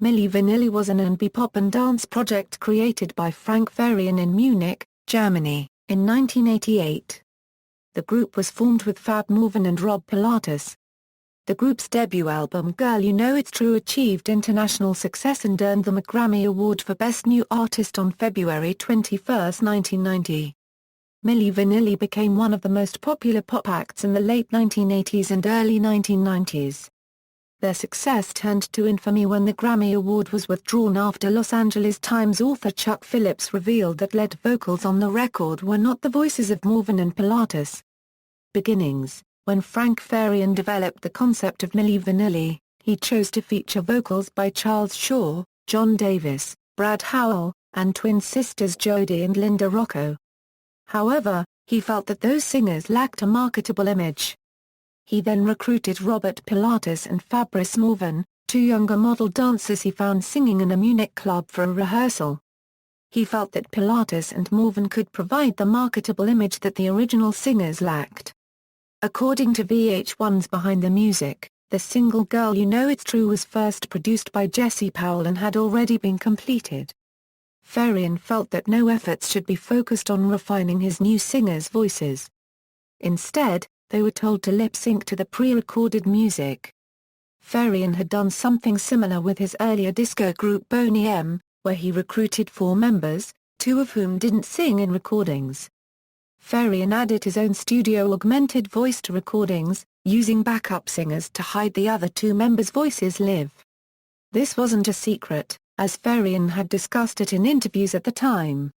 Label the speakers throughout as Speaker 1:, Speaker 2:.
Speaker 1: Milli Vanilli was an R&B pop and dance project created by Frank Farian in Munich, Germany, in 1988. The group was formed with Fab Morvan and Rob Pilatus. The group's debut album Girl You Know It's True achieved international success and earned them a Grammy Award for Best New Artist on February 21, 1990. Milli Vanilli became one of the most popular pop acts in the late 1980s and early 1990s. Their success turned to infamy when the Grammy Award was withdrawn after Los Angeles Times author Chuck Phillips revealed that lead vocals on the record were not the voices of Morvan and Pilatus. Beginnings: when Frank Farian developed the concept of Milli Vanilli, he chose to feature vocals by Charles Shaw, John Davis, Brad Howell, and twin sisters Jody and Linda Rocco. However, he felt that those singers lacked a marketable image. He then recruited Robert Pilatus and Fabrice Morvan, two younger model dancers he found singing in a Munich club for a rehearsal. He felt that Pilatus and Morvan could provide the marketable image that the original singers lacked. According to VH1's Behind the Music, the single Girl You Know It's True was first produced by Jesse Powell and had already been completed. Farian felt that no efforts should be focused on refining his new singers' voices. Instead, they were told to lip-sync to the pre-recorded music. Farian had done something similar with his earlier disco group Boney M, where he recruited 4 members, 2 of whom didn't sing in recordings. Farian added his own studio-augmented voice to recordings, using backup singers to hide the other 2 members' voices live. This wasn't a secret, as Farian had discussed it in interviews at the time.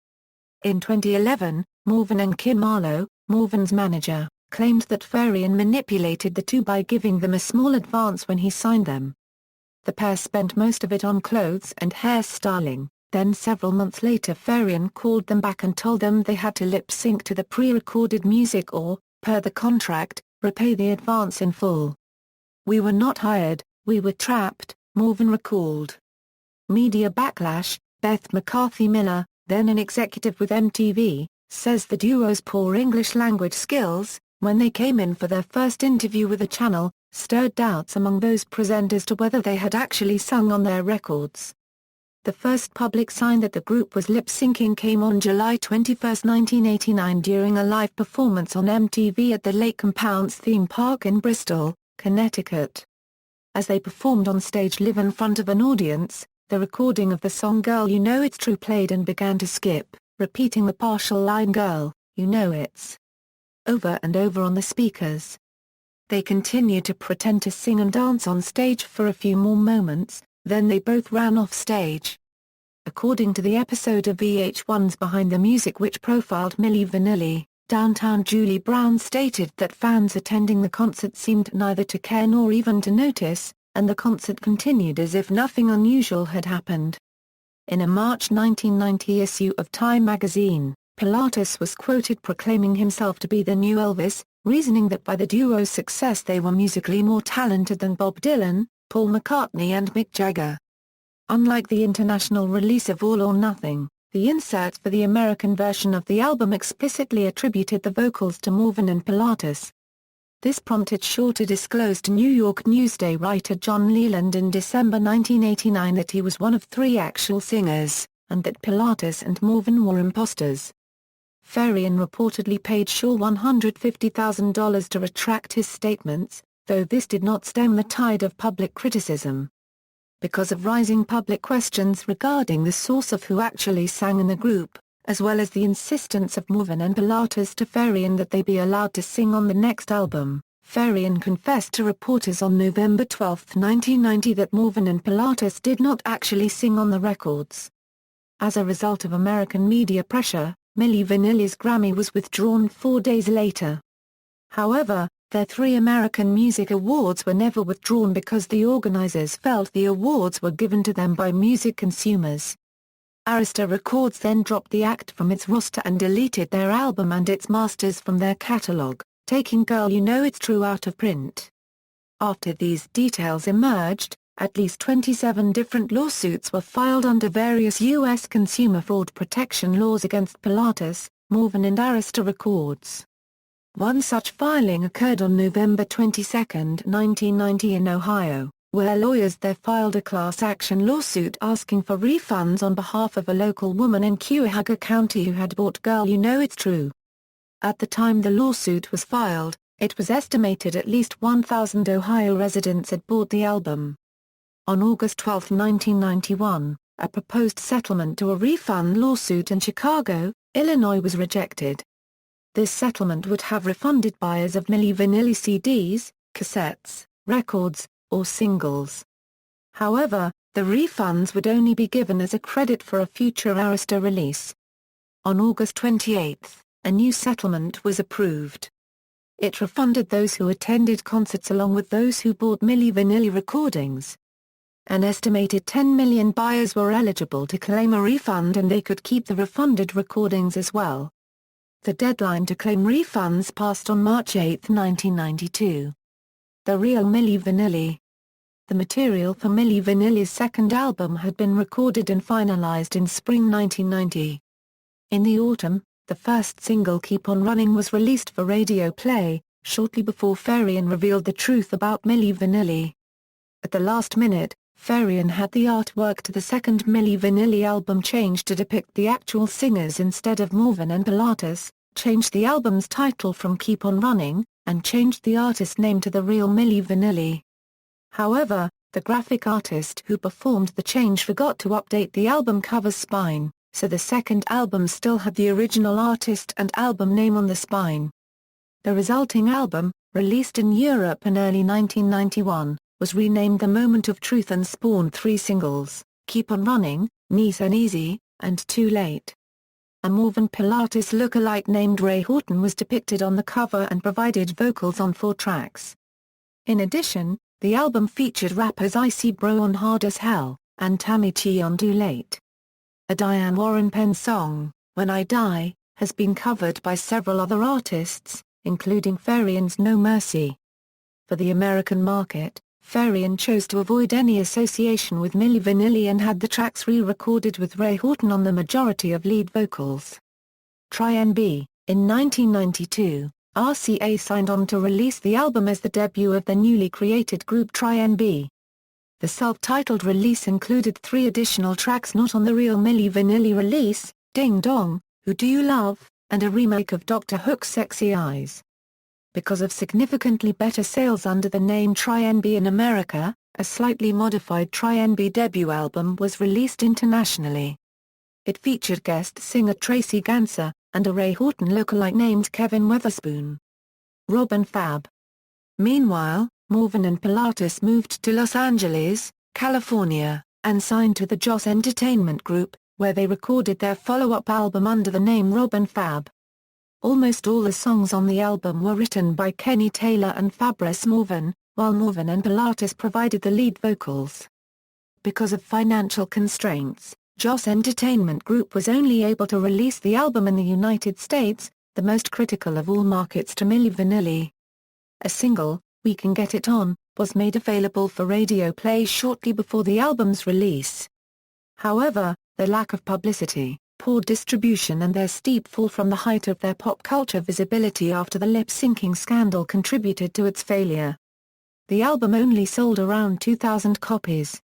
Speaker 1: In 2011, Morvan and Kim Marlowe, Morvan's manager, claimed that Farian manipulated the 2 by giving them a small advance when he signed them. The pair spent most of it on clothes and hairstyling, then several months later Farian called them back and told them they had to lip-sync to the pre-recorded music or, per the contract, repay the advance in full. "We were not hired, we were trapped," Morvan recalled. Media backlash: Beth McCarthy Miller, then an executive with MTV, says the duo's poor English language skills, when they came in for their first interview with the channel, stirred doubts among those present as to whether they had actually sung on their records. The first public sign that the group was lip-syncing came on July 21, 1989 during a live performance on MTV at the Lake Compounce theme park in Bristol, Connecticut. As they performed on stage live in front of an audience, the recording of the song Girl You Know It's True played and began to skip, repeating the partial line "Girl, you know it's" over and over on the speakers. They continued to pretend to sing and dance on stage for a few more moments, then they both ran off stage. According to the episode of VH1's Behind the Music which profiled Milli Vanilli, Downtown Julie Brown stated that fans attending the concert seemed neither to care nor even to notice, and the concert continued as if nothing unusual had happened. In a March 1990 issue of Time magazine, Pilatus was quoted proclaiming himself to be the new Elvis, reasoning that by the duo's success they were musically more talented than Bob Dylan, Paul McCartney and Mick Jagger. Unlike the international release of All or Nothing, the insert for the American version of the album explicitly attributed the vocals to Morvan and Pilatus. This prompted Shaw to disclose to New York Newsday writer John Leland in December 1989 that he was one of 3 actual singers, and that Pilatus and Morvan were imposters. Farian reportedly paid Shaw $150,000 to retract his statements, though this did not stem the tide of public criticism. Because of rising public questions regarding the source of who actually sang in the group, as well as the insistence of Morvan and Pilatus to Farian that they be allowed to sing on the next album, Farian confessed to reporters on November 12, 1990 that Morvan and Pilatus did not actually sing on the records. As a result of American media pressure, Milli Vanilli's Grammy was withdrawn 4 days later. However, their 3 American Music Awards were never withdrawn because the organizers felt the awards were given to them by music consumers. Arista Records then dropped the act from its roster and deleted their album and its masters from their catalog, taking Girl You Know It's True out of print. After these details emerged, at least 27 different lawsuits were filed under various U.S. consumer fraud protection laws against Pilatus, Morvan and Arista Records. One such filing occurred on November 22, 1990 in Ohio. where lawyers there filed a class action lawsuit asking for refunds on behalf of a local woman in Cuyahoga County who had bought Girl You Know It's True. At the time the lawsuit was filed, it was estimated at least 1,000 Ohio residents had bought the album. On August 12, 1991, a proposed settlement to a refund lawsuit in Chicago, Illinois was rejected. This settlement would have refunded buyers of Milli Vanilli CDs, cassettes, records, or singles. However, the refunds would only be given as a credit for a future Arista release. On August 28, a new settlement was approved. It refunded those who attended concerts along with those who bought Milli Vanilli recordings. An estimated 10 million buyers were eligible to claim a refund and they could keep the refunded recordings as well. The deadline to claim refunds passed on March 8, 1992. The Real Milli Vanilli. The material for Milli Vanilli's second album had been recorded and finalized in spring 1990. In the autumn, the first single Keep On Running was released for radio play, shortly before Farian revealed the truth about Milli Vanilli. At the last minute, Farian had the artwork to the second Milli Vanilli album changed to depict the actual singers instead of Morvan and Pilatus, changed the album's title from Keep On Running, and changed the artist name to The Real Milli Vanilli. However, the graphic artist who performed the change forgot to update the album cover's spine, so the second album still had the original artist and album name on the spine. The resulting album, released in Europe in early 1991, was renamed The Moment of Truth and spawned 3 singles, Keep On Running, Nice and Easy, and Too Late. A Morvan Pilatus look-alike named Ray Horton was depicted on the cover and provided vocals on 4 tracks. In addition, the album featured rappers Icy Bro on Hard As Hell, and Tammy Chi on Too Late. A Diane Warren Penn song, When I Die, has been covered by several other artists, including Farian's No Mercy. For the American market, Farian chose to avoid any association with Milli Vanilli and had the tracks re-recorded with Ray Horton on the majority of lead vocals. Try NB. In 1992, RCA signed on to release the album as the debut of the newly created group Try NB. The self-titled release included 3 additional tracks not on the Real Milli Vanilli release, Ding Dong, Who Do You Love, and a remake of Dr. Hook's Sexy Eyes. Because of significantly better sales under the name Try NB in America, a slightly modified Try NB debut album was released internationally. It featured guest singer Tracy Ganser, and a Ray Horton lookalike named Kevin Weatherspoon. Rob and Fab. Meanwhile, Morvan and Pilatus moved to Los Angeles, California, and signed to the Joss Entertainment Group, where they recorded their follow-up album under the name Rob and Fab. Almost all the songs on the album were written by Kenny Taylor and Fabrice Morvan, while Morvan and Pilatus provided the lead vocals. Because of financial constraints, Joss Entertainment Group was only able to release the album in the United States, the most critical of all markets to Milli Vanilli. A single, We Can Get It On, was made available for radio play shortly before the album's release. However, the lack of publicity, poor distribution and their steep fall from the height of their pop culture visibility after the lip-syncing scandal contributed to its failure. The album only sold around 2,000 copies.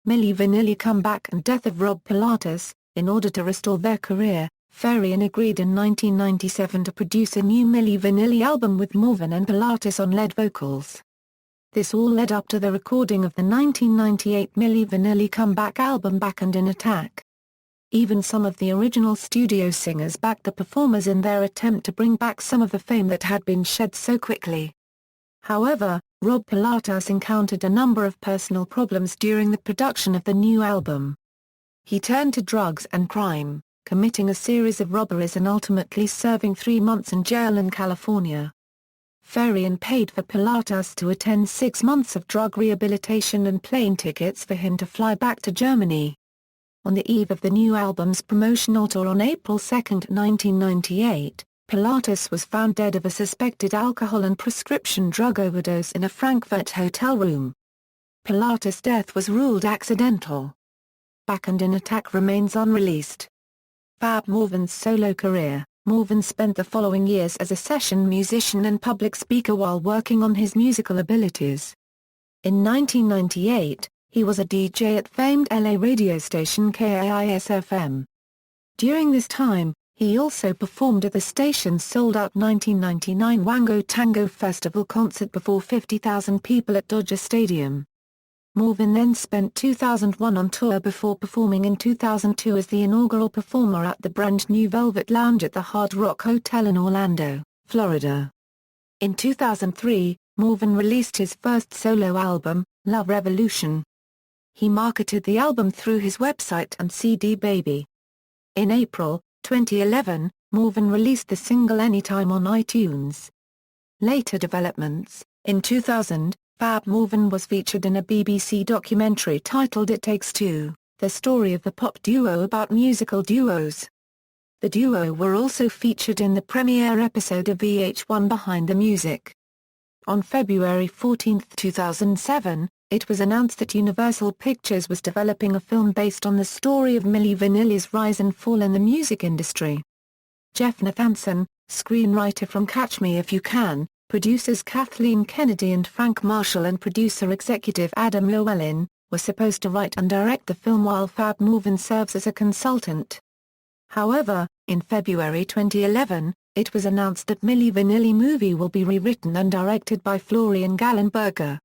Speaker 1: Milli Vanilli comeback and death of Rob Pilatus. In order to restore their career, Farian agreed in 1997 to produce a new Milli Vanilli album with Morvan and Pilatus on lead vocals. This all led up to the recording of the 1998 Milli Vanilli comeback album Back and in Attack. Even some of the original studio singers backed the performers in their attempt to bring back some of the fame that had been shed so quickly. However, Rob Pilatus encountered a number of personal problems during the production of the new album. He turned to drugs and crime, committing a series of robberies and ultimately serving 3 months in jail in California. Farian paid for Pilatus to attend 6 months of drug rehabilitation and plane tickets for him to fly back to Germany. On the eve of the new album's promotional tour on April 2, 1998, Pilatus was found dead of a suspected alcohol and prescription drug overdose in a Frankfurt hotel room. Pilatus' death was ruled accidental. Back and in Attack remains unreleased. Fab Morvan's solo career. Morvan spent the following years as a session musician and public speaker while working on his musical abilities. In 1998, he was a DJ at famed LA radio station KAIS-FM. During this time, he also performed at the station's sold-out 1999 Wango Tango Festival concert before 50,000 people at Dodger Stadium. Morvan then spent 2001 on tour before performing in 2002 as the inaugural performer at the brand new Velvet Lounge at the Hard Rock Hotel in Orlando, Florida. In 2003, Morvan released his first solo album, Love Revolution. He marketed the album through his website and CD Baby. In April 2011, Morvan released the single Anytime on iTunes. Later developments: in 2000, Fab Morvan was featured in a BBC documentary titled It Takes Two, the story of the pop duo about musical duos. The duo were also featured in the premiere episode of VH1 Behind the Music. On February 14, 2007, it was announced that Universal Pictures was developing a film based on the story of Milli Vanilli's rise and fall in the music industry. Jeff Nathanson, screenwriter from Catch Me If You Can, producers Kathleen Kennedy and Frank Marshall and producer-executive Adam Llewellyn, were supposed to write and direct the film while Fab Morvan serves as a consultant. However, in February 2011, it was announced that Milli Vanilli movie will be rewritten and directed by Florian Gallenberger.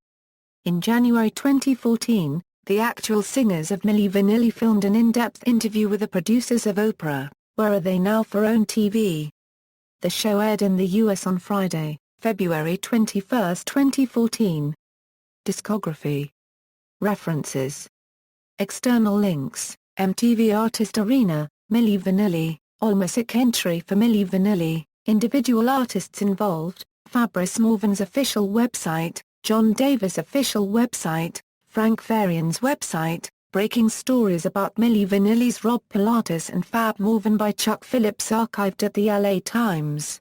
Speaker 1: In January 2014, the actual singers of Milli Vanilli filmed an in-depth interview with the producers of Oprah, Where Are They Now for OWN TV. The show aired in the US on Friday, February 21, 2014. Discography. References. External links: MTV Artist Arena, Milli Vanilli, Allmusic entry for Milli Vanilli, individual artists involved, Fabrice Morvan's official website, John Davis' official website, Frank Farian's website, Breaking Stories about Milli Vanilli's Rob Pilatus and Fab Morvan by Chuck Phillips archived at the LA Times.